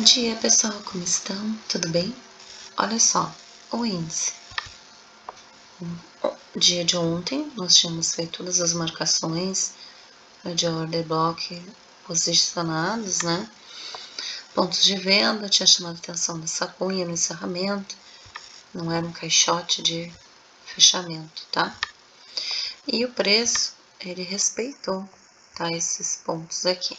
Bom dia, pessoal, como estão? Tudo bem? Olha só, o índice. No dia de ontem, nós tínhamos feito todas as marcações de order block posicionados, né? Pontos de venda, tinha chamado a atenção dessa cunha no encerramento, não era um caixote de fechamento, tá? E o preço, ele respeitou, tá? Esses pontos aqui.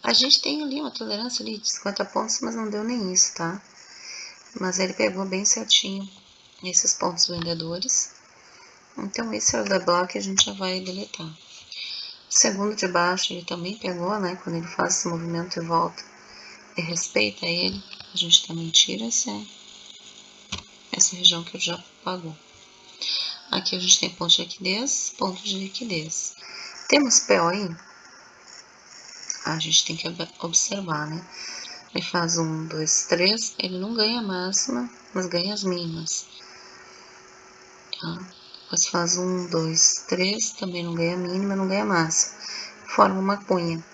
A gente tem ali uma tolerância ali de 50 pontos, mas não deu nem isso, tá? Mas ele pegou bem certinho esses pontos vendedores. Então, esse order block a gente já vai deletar. O segundo de baixo, ele também pegou, né? Quando ele faz esse movimento e volta e respeita ele, a gente também tira essa região que já pagou. Aqui a gente tem ponto de liquidez, ponto de liquidez. Temos POI? A gente tem que observar, né? Ele faz 1, 2, 3, ele não ganha a máxima, mas ganha as mínimas. Tá? Depois faz 1, 2, 3, também não ganha a mínima, não ganha a máxima. Forma uma cunha.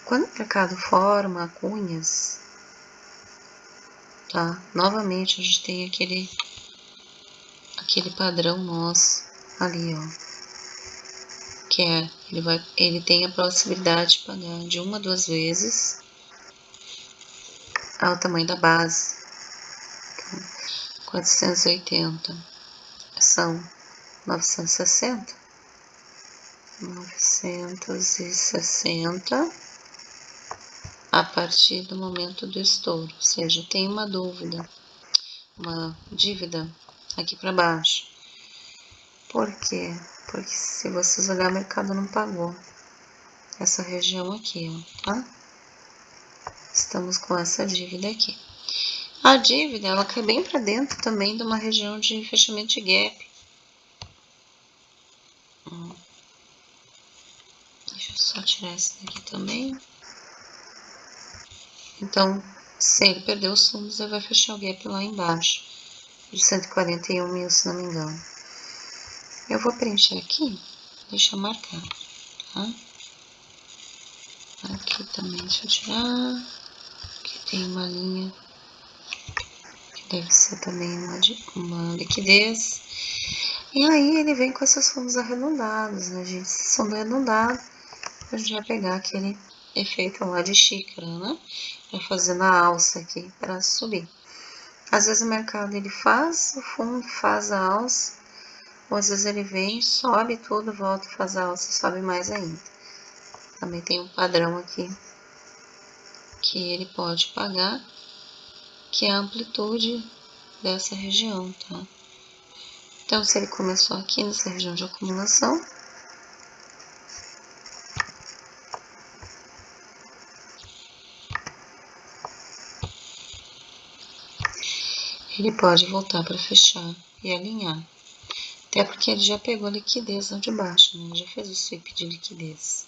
Quando o mercado forma cunhas, tá? Novamente a gente tem aquele padrão nosso ali, ó. Que é, ele tem a possibilidade de pagar de 1 a 2 vezes ao tamanho da base. Então, 480 são 960. 960 a partir do momento do estouro. Ou seja, tem uma dívida aqui para baixo. Por quê? Porque se vocês olharem, o mercado não pagou essa região aqui, ó, tá? Estamos com essa dívida aqui. A dívida, ela cai bem para dentro também de uma região de fechamento de gap. Deixa eu só tirar esse daqui também. Então, se ele perder os fundos, ele vai fechar o gap lá embaixo, de 141 mil, se não me engano. Eu vou preencher aqui, deixa eu marcar, tá? Aqui também, deixa eu tirar. Aqui tem uma linha que deve ser também uma liquidez. E aí ele vem com esses fundos arredondados, né, gente? Esses fundos arredondados, a gente vai pegar aquele efeito lá de xícara, né? Vai fazendo a alça aqui para subir. Às vezes o mercado ele faz o fundo, faz a alça, ou às vezes ele vem, sobe tudo, volta e faz a alça, sobe mais ainda. Também tem um padrão aqui que ele pode pagar, que é a amplitude dessa região, tá? Então, se ele começou aqui nessa região de acumulação, ele pode voltar para fechar e alinhar. Até porque ele já pegou a liquidez lá de baixo, né? Ele já fez o sweep de liquidez.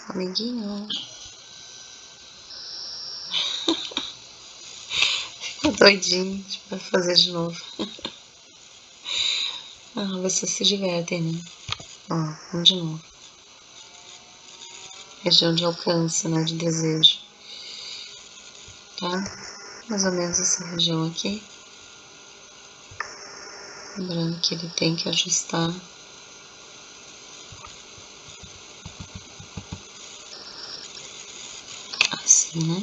Amiguinho. Ficou doidinho, vai fazer de novo. Vocês se divertem, né? Ó, vamos de novo. Região de alcance, né? De desejo. Tá? Mais ou menos essa região aqui. Lembrando que ele tem que ajustar assim, né?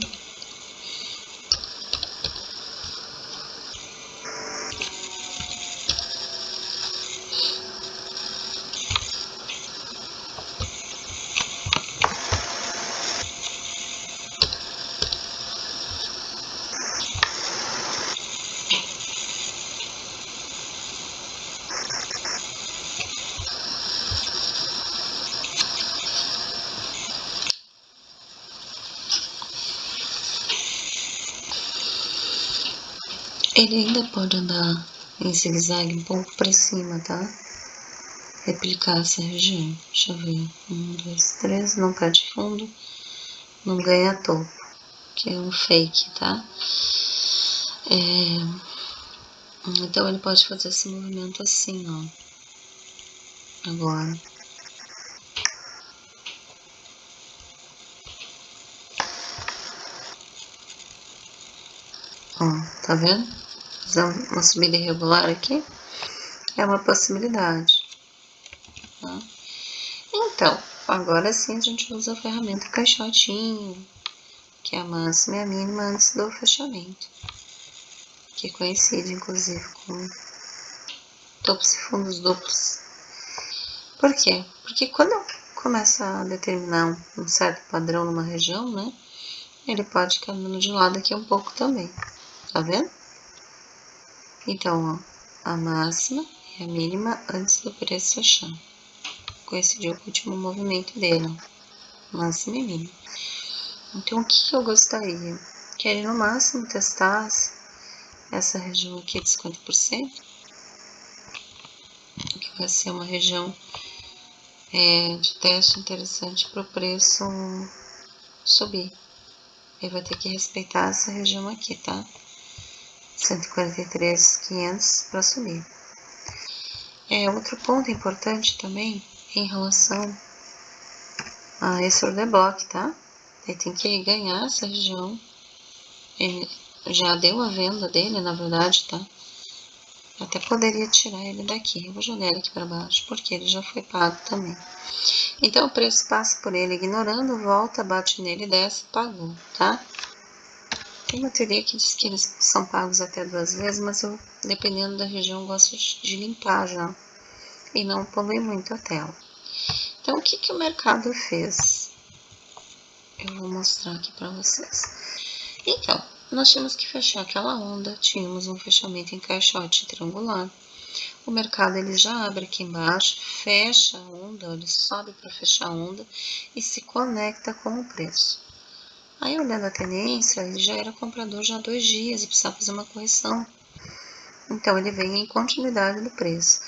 Ele ainda pode andar em zigue-zague um pouco para cima, tá? Replicar essa região. Deixa eu ver. 1, 2, 3. Não perde fundo. Não ganha topo. Que é um fake, tá? Então ele pode fazer esse movimento assim, ó. Agora. Ó, tá vendo? Uma subida irregular aqui é uma possibilidade. Tá? Então, agora sim a gente usa a ferramenta caixotinho, que é a máxima e a mínima antes do fechamento, que coincide inclusive com topos e fundos duplos. Por quê? Porque quando eu começo a determinar um certo padrão numa região, né, ele pode caminhando de lado aqui um pouco também, tá vendo? Então, ó, a máxima e a mínima antes do preço fechar. Coincidiu com o último movimento dele, ó, máxima e mínima. Então, o que eu gostaria? Que ele no máximo testasse essa região aqui de 50%, que vai ser uma região de teste interessante para o preço subir. Ele vai ter que respeitar essa região aqui, tá? 143.500 para subir. Outro ponto importante também em relação a esse order block, tá? Ele tem que ganhar essa região. Ele já deu a venda dele, na verdade, tá? Até poderia tirar ele daqui. Eu vou jogar ele aqui para baixo, porque ele já foi pago também. Então, o preço passa por ele, ignorando, volta, bate nele, desce, pagou, tá? Tem uma teoria que diz que eles são pagos até 2 vezes, mas eu, dependendo da região, gosto de limpar já. E não polui muito a tela. Então, o que o mercado fez? Eu vou mostrar aqui para vocês. Então, nós tínhamos que fechar aquela onda, tínhamos um fechamento em caixote triangular. O mercado ele já abre aqui embaixo, fecha a onda, ele sobe para fechar a onda e se conecta com o preço. Aí, olhando a tendência, ele já era comprador já há 2 dias e precisava fazer uma correção. Então, ele vem em continuidade do preço.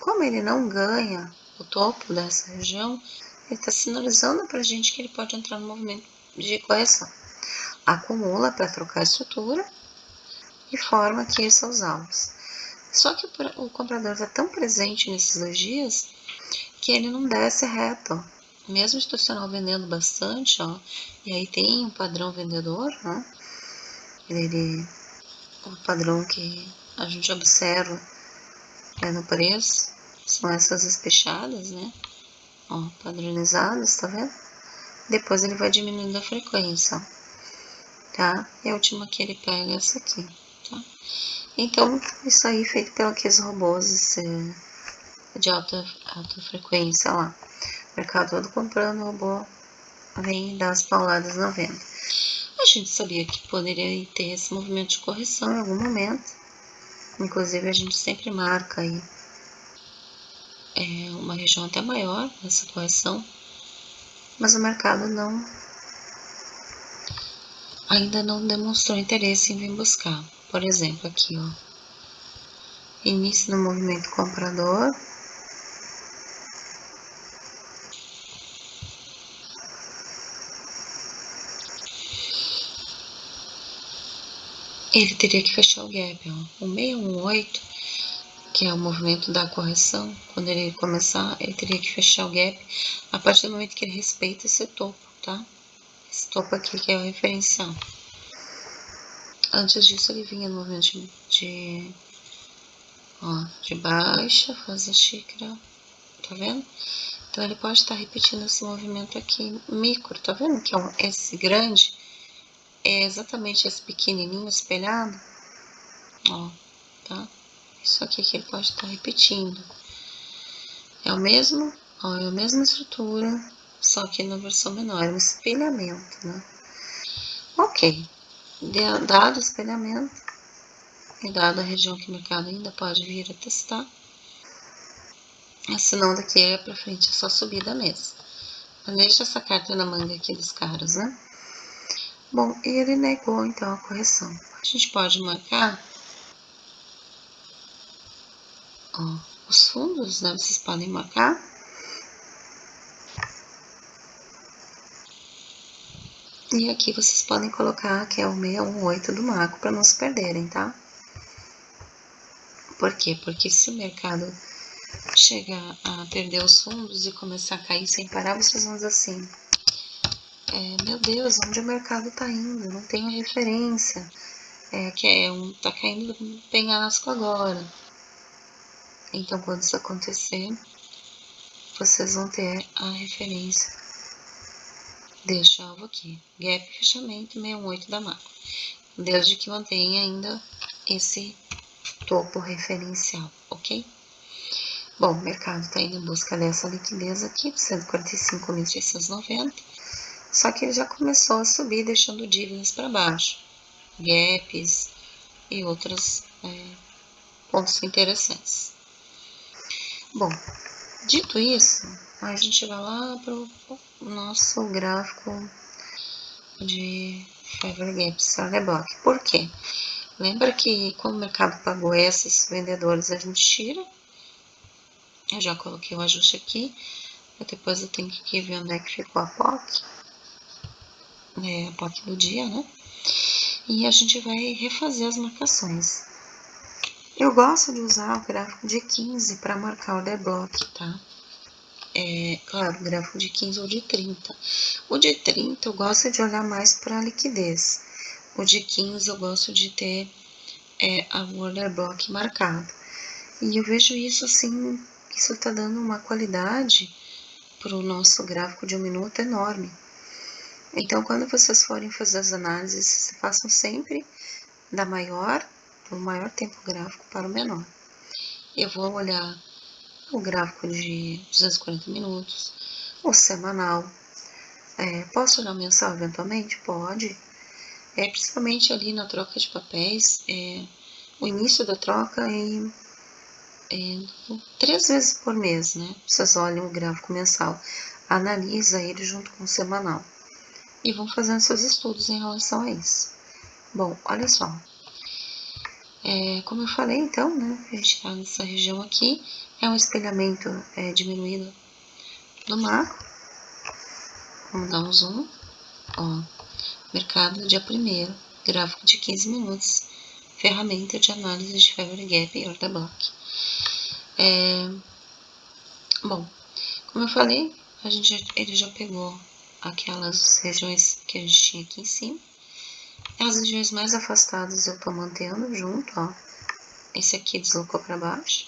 Como ele não ganha o topo dessa região, ele está sinalizando para a gente que ele pode entrar no movimento de correção. Acumula para trocar a estrutura e forma aqui seus alvos. Só que o comprador está tão presente nesses 2 dias que ele não desce reto. Mesmo o institucional vendendo bastante, ó, e aí tem um padrão vendedor, né? O padrão que a gente observa no preço são essas espechadas, né? Ó, padronizadas, tá vendo? Depois ele vai diminuindo a frequência, ó, tá? E a última que ele pega é essa aqui, tá? Então, isso aí feito pelos aqueles robôs de alta frequência lá. O mercado todo comprando, o robô vem dar as pauladas na venda. A gente sabia que poderia ter esse movimento de correção em algum momento. Inclusive, a gente sempre marca aí uma região até maior nessa correção. Mas o mercado ainda não demonstrou interesse em vir buscar. Por exemplo, aqui, ó, início do movimento comprador. Ele teria que fechar o gap, ó. O 618, que é o movimento da correção, quando ele começar, ele teria que fechar o gap a partir do momento que ele respeita esse topo, tá? Esse topo aqui que é o referencial. Antes disso, ele vinha no movimento de baixa, fazer xícara, tá vendo? Então, ele pode estar repetindo esse movimento aqui micro, tá vendo? Que é esse grande é exatamente esse pequenininho espelhado, ó, tá? Isso aqui que ele pode estar repetindo. É o mesmo, ó, é a mesma estrutura, só que na versão menor, é um espelhamento, né? Ok, dado o espelhamento, e dada a região que o mercado ainda pode vir a testar, senão daqui para frente é só subida mesmo. Mas deixa essa carta na manga aqui dos caras, né? Bom, ele negou então a correção. A gente pode marcar, ó, os fundos, né? Vocês podem marcar. E aqui vocês podem colocar que é o 618 do macro para não se perderem, tá? Por quê? Porque se o mercado chegar a perder os fundos e começar a cair sem parar, vocês vão dizer assim, meu Deus, onde o mercado tá indo? Não tenho referência. tá caindo um penhasco agora. Então, quando isso acontecer, vocês vão ter a referência deste alvo aqui, gap fechamento 618 da macro, desde que mantenha ainda esse topo referencial, ok? Bom, o mercado está indo em busca dessa liquidez aqui, 145.690, só que ele já começou a subir, deixando dívidas para baixo, gaps e outros pontos interessantes. Bom, dito isso, a gente vai lá para o nosso gráfico de Favor Gaps Order Block. Por quê? Lembra que quando o mercado pagou esses vendedores, a gente tira. Eu já coloquei o ajuste aqui. Depois eu tenho que ver onde é que ficou a POC. A POC do dia, né? E a gente vai refazer as marcações. Eu gosto de usar o gráfico de 15 para marcar o order block, tá? Claro, o gráfico de 15 ou de 30. O de 30 eu gosto de olhar mais para a liquidez. O de 15 eu gosto de ter a order block marcado. E eu vejo isso assim, isso está dando uma qualidade para o nosso gráfico de 1 minuto enorme. Então, quando vocês forem fazer as análises, façam sempre do maior tempo gráfico para o menor. Eu vou olhar o gráfico de 240 minutos, o semanal. Posso olhar o mensal eventualmente? Pode. Principalmente ali na troca de papéis, o início da troca é 3 vezes por mês, né? Vocês olham o gráfico mensal, analisa ele junto com o semanal e vão fazendo seus estudos em relação a isso. Bom, olha só. Como eu falei, então, né? A gente está nessa região aqui, é um espelhamento diminuído do macro. Vamos dar um zoom. Ó, mercado dia 1º, gráfico de 15 minutos, ferramenta de análise de Favor Gap e Order Block. Bom, como eu falei, ele já pegou aquelas regiões que a gente tinha aqui em cima. As regiões mais afastadas eu tô mantendo junto, ó. Esse aqui deslocou para baixo.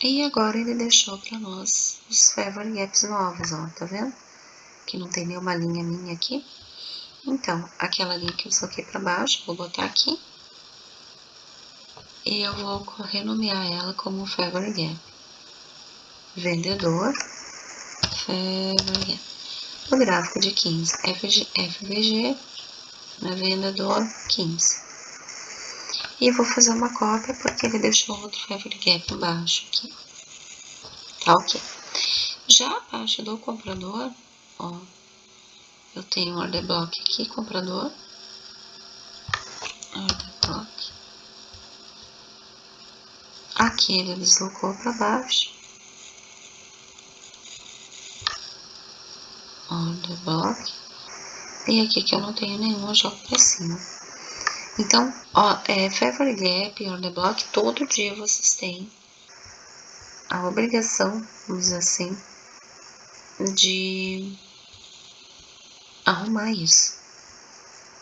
E agora ele deixou para nós os Favor Gaps novos, ó, tá vendo? Que não tem nenhuma linha minha aqui. Então, aquela linha que eu desloquei para baixo, vou botar aqui. E eu vou renomear ela como Favor Gap. Vendedor, Favor Gap. O gráfico de 15, FVG, na vendedor 15. E vou fazer uma cópia porque ele deixou outro Favor Gap embaixo aqui. Tá ok. Já abaixo do comprador, ó, eu tenho um order block aqui, comprador. Order block. Aqui ele deslocou para baixo. Order block. E aqui que eu não tenho nenhum, eu jogo para cima. Então, ó, Favor Gap e Order Block, todo dia vocês têm a obrigação, vamos dizer assim, de arrumar isso.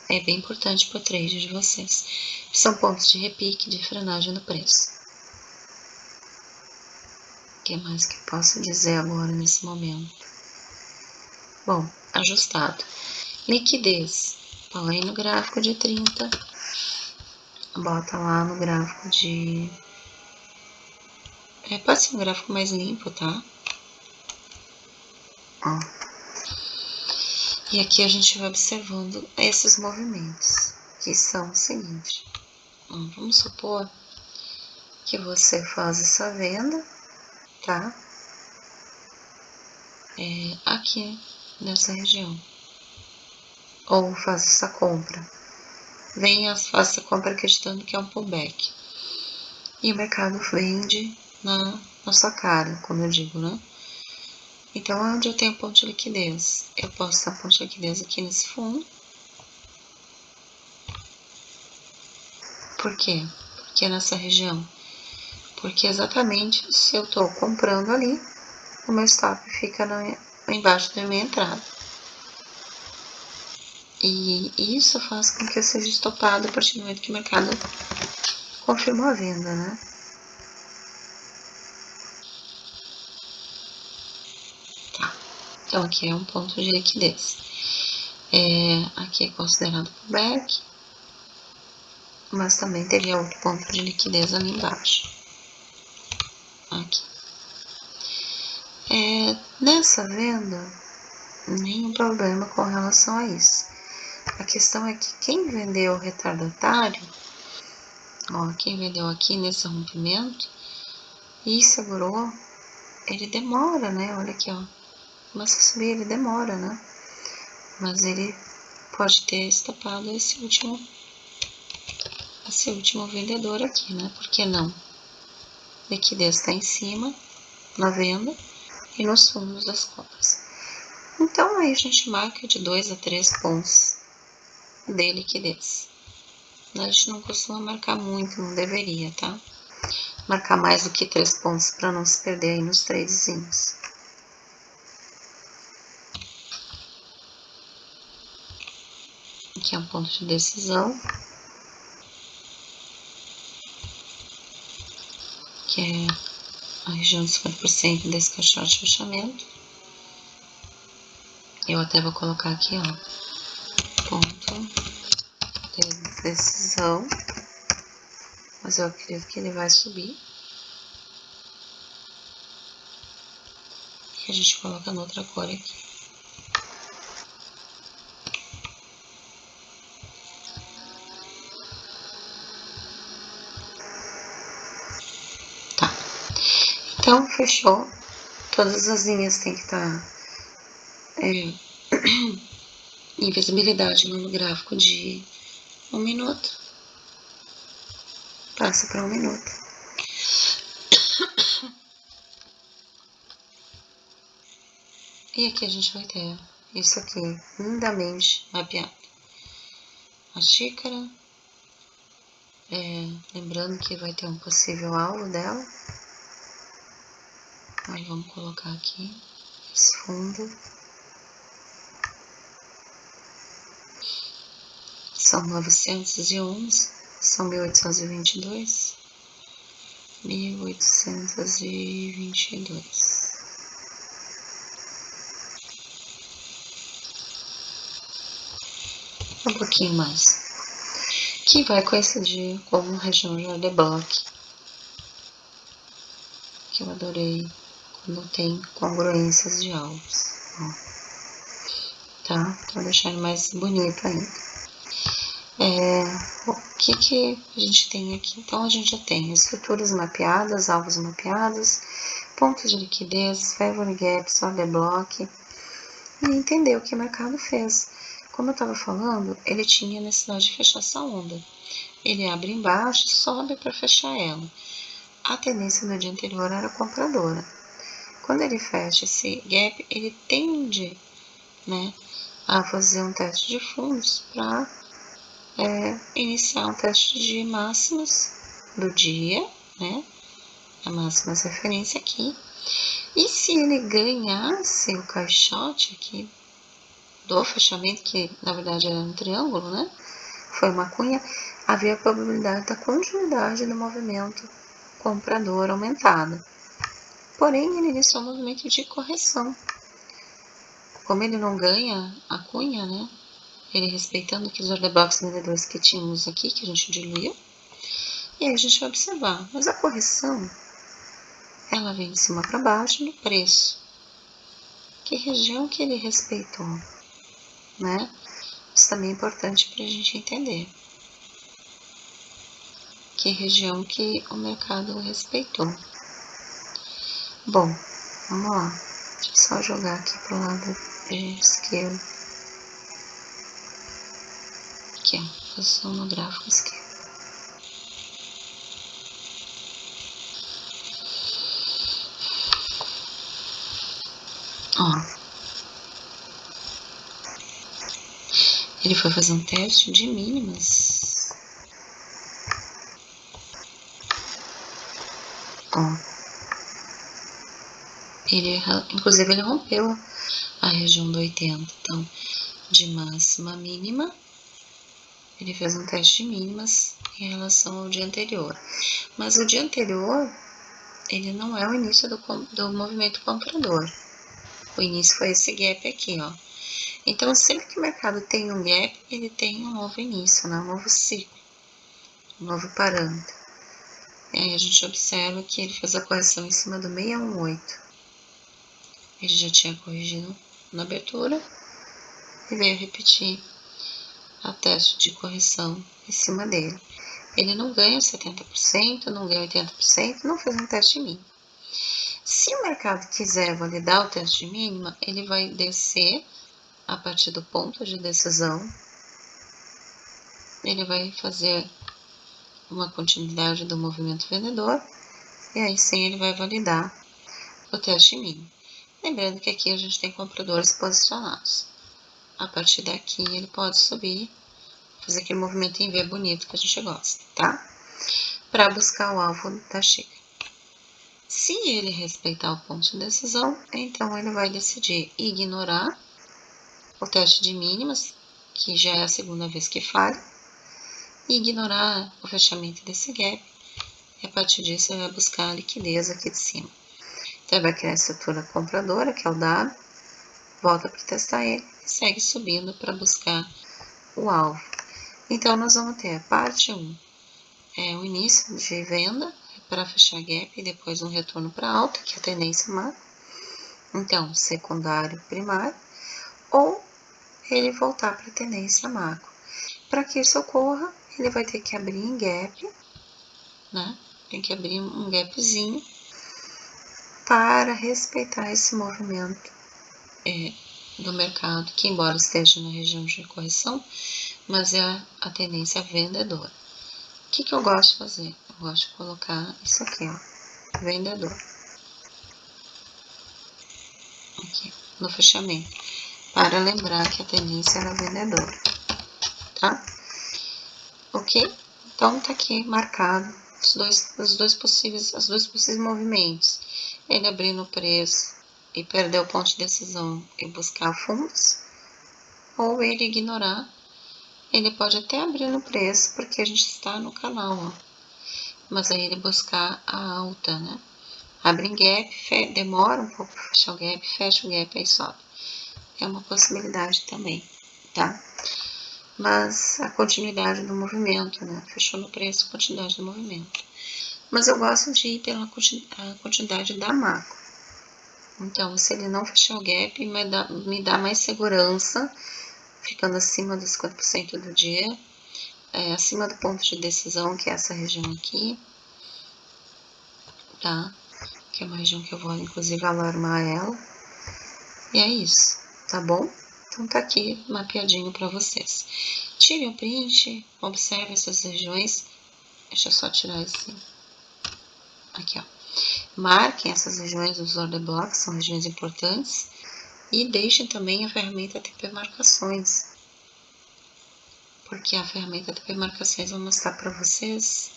É bem importante para o trade de vocês. São pontos de repique, de frenagem no preço. O que mais que eu posso dizer agora nesse momento? Bom, ajustado. Liquidez. Põe no gráfico de 30. Bota lá no gráfico de... pode ser um gráfico mais limpo, tá? Ó. E aqui a gente vai observando esses movimentos, que são o seguinte. Vamos supor que você faz essa venda, tá? Aqui nessa região. Ou faz essa compra. Faz essa compra acreditando que é um pullback. E o mercado vende na sua cara, como eu digo, né? Então, onde eu tenho ponto de liquidez? Eu posso ter ponto de liquidez aqui nesse fundo. Por quê? Porque nessa região. Porque exatamente se eu estou comprando ali, o meu stop fica embaixo da minha entrada. E isso faz com que eu seja estopado a partir do momento que o mercado confirmou a venda, né? Tá. Então aqui é um ponto de liquidez. Aqui é considerado pullback, mas também teria outro ponto de liquidez ali embaixo. Aqui. Nessa venda, nenhum problema com relação a isso. A questão é que quem vendeu retardatário, ó, quem vendeu aqui nesse rompimento e segurou, ele demora, né? Olha aqui, ó. Começa a subir, ele demora, né? Mas ele pode ter estopado esse último vendedor aqui, né? Por que não? Liquidez está em cima, na venda e nos fundos das cotas. Então aí a gente marca de 2 a 3 pontos de liquidez. A gente não costuma marcar muito, não deveria, tá? Marcar mais do que 3 pontos para não se perder aí nos tradezinhos. Aqui é um ponto de decisão, que é a região de 50% desse caixote de fechamento. Eu até vou colocar aqui, ó, ponto de decisão, mas eu acredito que ele vai subir. E a gente coloca noutra cor aqui. Tá. Então, fechou. Todas as linhas têm que estar em visibilidade no gráfico de 1 minuto. Passa para 1 minuto. E aqui a gente vai ter isso aqui lindamente mapeado. A xícara, lembrando que vai ter um possível alvo dela. Aí vamos colocar aqui esse fundo. São 911, são 1822. 1822. Um pouquinho mais. Que vai coincidir com a região de Order Block. Que eu adorei quando tem congruências de alvos. Ó. Tá? Pra deixar ele mais bonito ainda. O que a gente tem aqui? Então, a gente já tem estruturas mapeadas, alvos mapeados, pontos de liquidez, favor gaps, order block, e entender o que o mercado fez. Como eu estava falando, ele tinha necessidade de fechar essa onda. Ele abre embaixo e sobe para fechar ela. A tendência do dia anterior era compradora. Quando ele fecha esse gap, ele tende, né, a fazer um teste de fundos para iniciar um teste de máximas do dia, né, a máximas referência aqui. E se ele ganhasse o caixote aqui do fechamento, que na verdade era um triângulo, né, foi uma cunha, havia a probabilidade da continuidade do movimento comprador aumentada. Porém, ele iniciou um movimento de correção. Como ele não ganha a cunha, né, ele respeitando aqui os order blocks vendedores que tínhamos aqui, que a gente diluiu, e aí a gente vai observar. Mas a correção, ela vem de cima para baixo no preço. Que região que ele respeitou, né? Isso também é importante para a gente entender. Que região que o mercado respeitou. Bom, vamos lá. Deixa eu só jogar aqui pro lado esquerdo. Aqui, ó, posição no gráfico esquerdo. Ó, ele foi fazer um teste de mínimas. Ó, inclusive ele rompeu a região do 80. Então, de máxima a mínima. Ele fez um teste de mínimas em relação ao dia anterior. Mas o dia anterior, ele não é o início do movimento comprador. O início foi esse gap aqui, ó. Então, sempre que o mercado tem um gap, ele tem um novo início, né? Um novo ciclo, um novo parâmetro. E aí a gente observa que ele fez a correção em cima do 618. Ele já tinha corrigido na abertura e veio repetir a teste de correção em cima dele. Ele não ganha 70%, não ganha 80%, não fez um teste mínimo. Se o mercado quiser validar o teste de mínima, ele vai descer a partir do ponto de decisão. Ele vai fazer uma continuidade do movimento vendedor e aí sim ele vai validar o teste mínimo. Lembrando que aqui a gente tem compradores posicionados. A partir daqui ele pode subir, fazer aquele movimento em V bonito que a gente gosta, tá? Para buscar o alvo da xícara. Se ele respeitar o ponto de decisão, então ele vai decidir ignorar o teste de mínimas, que já é a segunda vez que falha, e ignorar o fechamento desse gap, e a partir disso ele vai buscar a liquidez aqui de cima. Então, ele vai criar a estrutura compradora, que é o W, volta para testar ele e segue subindo para buscar o alvo. Então, nós vamos ter a parte 1, é o início de venda para fechar gap e depois um retorno para alta, que é a tendência macro. Então, secundário, primário, ou ele voltar para a tendência macro. Para que isso ocorra, ele vai ter que abrir em gap, né? Tem que abrir um gapzinho para respeitar esse movimento do mercado, que embora esteja na região de correção, mas é a tendência vendedora. O que eu gosto de fazer? Eu gosto de colocar isso aqui, ó, vendedor. Aqui, no fechamento, para lembrar que a tendência era vendedora, tá? Ok? Então, tá aqui marcado os dois possíveis movimentos. Ele abrir no preço e perder o ponto de decisão e buscar fundos, ou ele ignorar. Ele pode até abrir no preço, porque a gente está no canal, ó. Mas aí ele buscar a alta, né? Abre em gap, demora um pouco para fechar o gap, fecha o gap, aí sobe. É uma possibilidade também, tá? Mas a continuidade do movimento, né? Fechou no preço, continuidade do movimento. Mas eu gosto de ir pela continuidade da macro. Então, se ele não fechar o gap, me dá mais segurança, ficando acima dos 50% do dia, acima do ponto de decisão, que é essa região aqui, tá? Que é uma região que eu vou, inclusive, alarmar ela. E é isso, tá bom? Então, tá aqui mapeadinho para vocês. Tire o print, observe essas regiões. Deixa eu só tirar esse... Aqui, ó. Marquem essas regiões dos order blocks, são regiões importantes. E deixem também a ferramenta TP Marcações. Porque a ferramenta TP Marcações vai mostrar para vocês.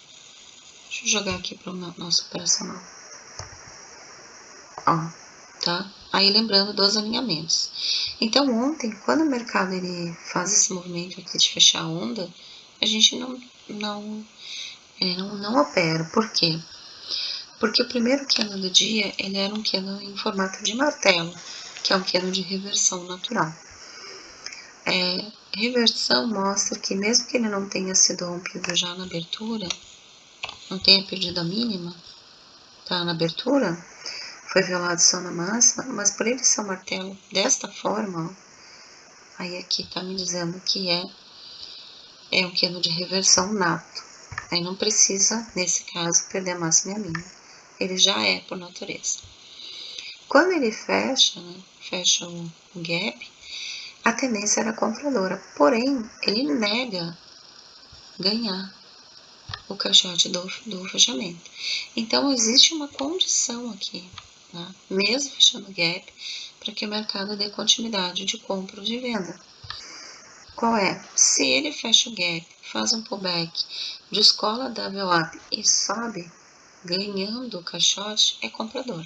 Deixa eu jogar aqui para o nosso operacional. Ó, tá? Aí lembrando dos alinhamentos. Então, ontem, quando o mercado ele faz esse movimento aqui de fechar a onda, a gente não opera. Por quê? Porque o primeiro candle do dia, ele era um candle em formato de martelo, que é um candle de reversão natural. Reversão mostra que mesmo que ele não tenha sido rompido já na abertura, não tenha perdido a mínima, tá? Na abertura, foi violado só na máxima, mas por ele ser um martelo desta forma, ó, aí aqui tá me dizendo que é um candle de reversão nato. Aí não precisa, nesse caso, perder a máxima e a mínima. Ele já é por natureza. Quando ele fecha, né, fecha o gap, a tendência era compradora. Porém, ele nega ganhar o caixote do fechamento. Então, existe uma condição aqui, né, mesmo fechando o gap, para que o mercado dê continuidade de compra ou de venda. Qual é? Se ele fecha o gap, faz um pullback, descola a double up e sobe, ganhando o caixote, é comprador.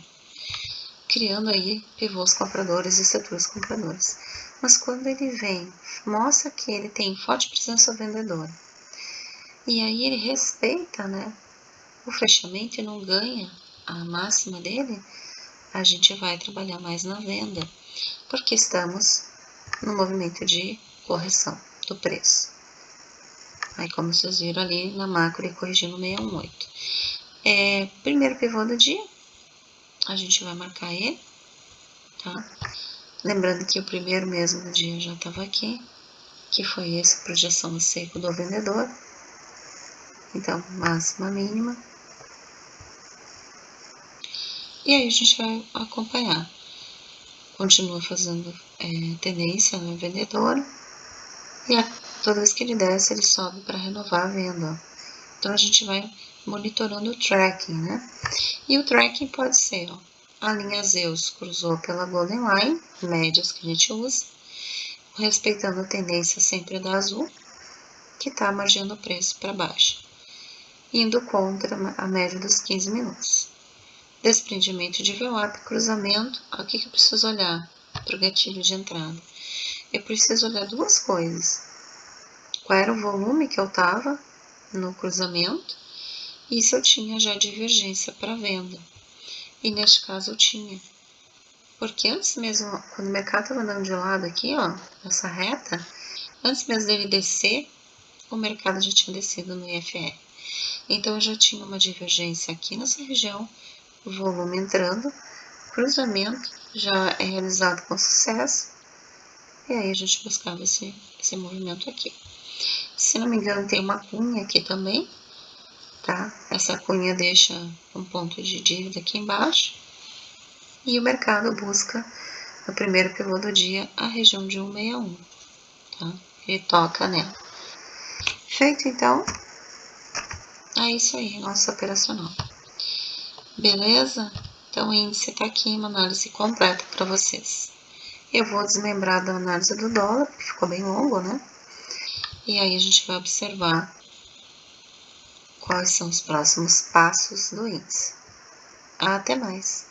criando aí pivôs compradores e setores compradores. Mas quando ele vem, mostra que ele tem forte presença vendedora, e aí ele respeita, né, o fechamento e não ganha a máxima dele, a gente vai trabalhar mais na venda, porque estamos no movimento de correção do preço. Aí, como vocês viram ali na macro, ele corrigiu no 618. Primeiro pivô do dia, a gente vai marcar ele, tá? Lembrando que o primeiro mesmo do dia já estava aqui, que foi esse, projeção no seco do vendedor. Então, máxima, mínima. E aí a gente vai acompanhar. Continua fazendo tendência no vendedor. E toda vez que ele desce, ele sobe para renovar a venda. Então, a gente vai monitorando o tracking, né? E o tracking pode ser, ó, a linha Zeus cruzou pela Golden Line, médias que a gente usa, respeitando a tendência sempre da azul, que está margeando o preço para baixo, indo contra a média dos 15 minutos. Desprendimento de VWAP, cruzamento, o que eu preciso olhar para o gatilho de entrada? Eu preciso olhar duas coisas. Qual era o volume que eu estava no cruzamento e se eu tinha já divergência para venda. E neste caso eu tinha. Porque antes mesmo, quando o mercado estava andando de lado aqui, ó, nessa reta, antes mesmo dele descer, o mercado já tinha descido no IFR. Então eu já tinha uma divergência aqui nessa região, o volume entrando, cruzamento já é realizado com sucesso, e aí a gente buscava esse movimento aqui. Se não me engano, tem uma cunha aqui também, tá? Essa cunha deixa um ponto de dívida aqui embaixo, e o mercado busca, no primeiro pivô do dia, a região de 161, tá? Ele toca nela. Feito, então, é isso aí, nosso operacional. Beleza? Então, o índice está aqui, uma análise completa para vocês. Eu vou desmembrar da análise do dólar, porque ficou bem longo, né? E aí a gente vai observar quais são os próximos passos do índice. Até mais!